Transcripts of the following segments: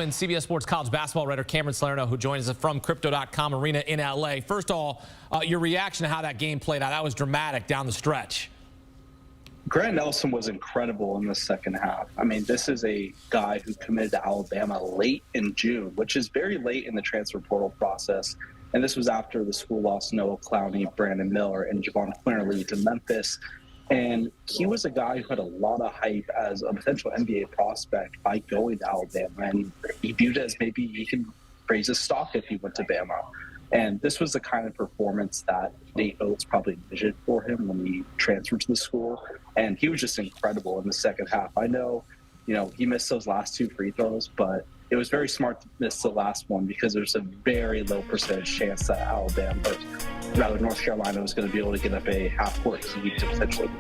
And CBS Sports college basketball writer Cameron Salerno, who joins us from Crypto.com Arena in LA. First of all, your reaction to how that game played out. That was dramatic down the stretch. Grant Nelson was incredible in the second half. I mean, this is a guy who committed to Alabama late in June, which is very late in the transfer portal process. And this was after the school lost Noah Clowney, Brandon Miller, and Javon Quinterly to Memphis. And he was a guy who had a lot of hype as a potential NBA prospect by going to Alabama. And he viewed it as maybe he could raise his stock if he went to Bama. And this was the kind of performance that Nate Oates probably envisioned for him when he transferred to the school. And he was just incredible in the second half. I know, he missed those last two free throws, but it was very smart to miss the last one because there's a very low percentage chance that North Carolina was going to be able to get up a half-court lead to potentially.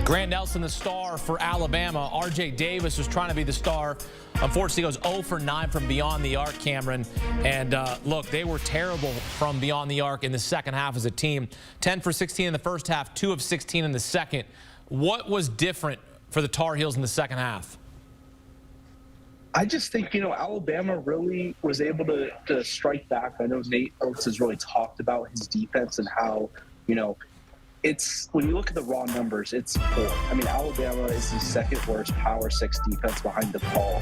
Grant Nelson, the star for Alabama. R.J. Davis was trying to be the star. Unfortunately, goes 0 for 9 from beyond the arc, Cameron. And look, they were terrible from beyond the arc in the second half as a team. 10 for 16 in the first half, 2 of 16 in the second. What was different for the Tar Heels in the second half? I just think, Alabama really was able to strike back. I know Nate Oates has really talked about his defense and how, it's when you look at the raw numbers, it's poor. I mean, Alabama is the second worst Power 6 defense behind the ball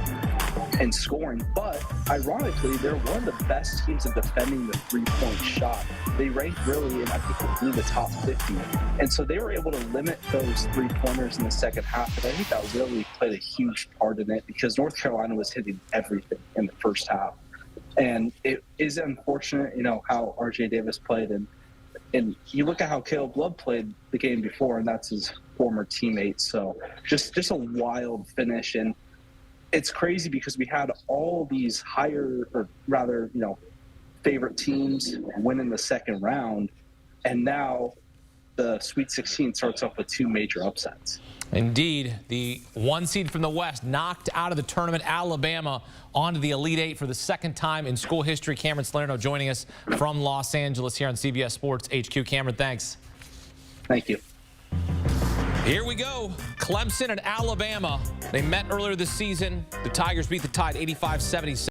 and scoring. But ironically, they're one of the best teams at defending the three-point shot. They ranked really in the top 50. And so they were able to limit those three-pointers in the second half. And I think that really played a huge part in it because North Carolina was hitting everything in the first half. And it is unfortunate, how R.J. Davis played. And you look at how Caleb Love played the game before, and that's his former teammate. So just a wild finish. And it's crazy because we had all these favorite teams win in the second round. And now the Sweet 16 starts off with 2 major upsets. Indeed, the 1 seed from the West knocked out of the tournament, Alabama, onto the Elite Eight for the second time in school history. Cameron Salerno joining us from Los Angeles here on CBS Sports HQ. Cameron, thanks. Thank you. Here we go. Clemson and Alabama. They met earlier this season. The Tigers beat the Tide 85-77.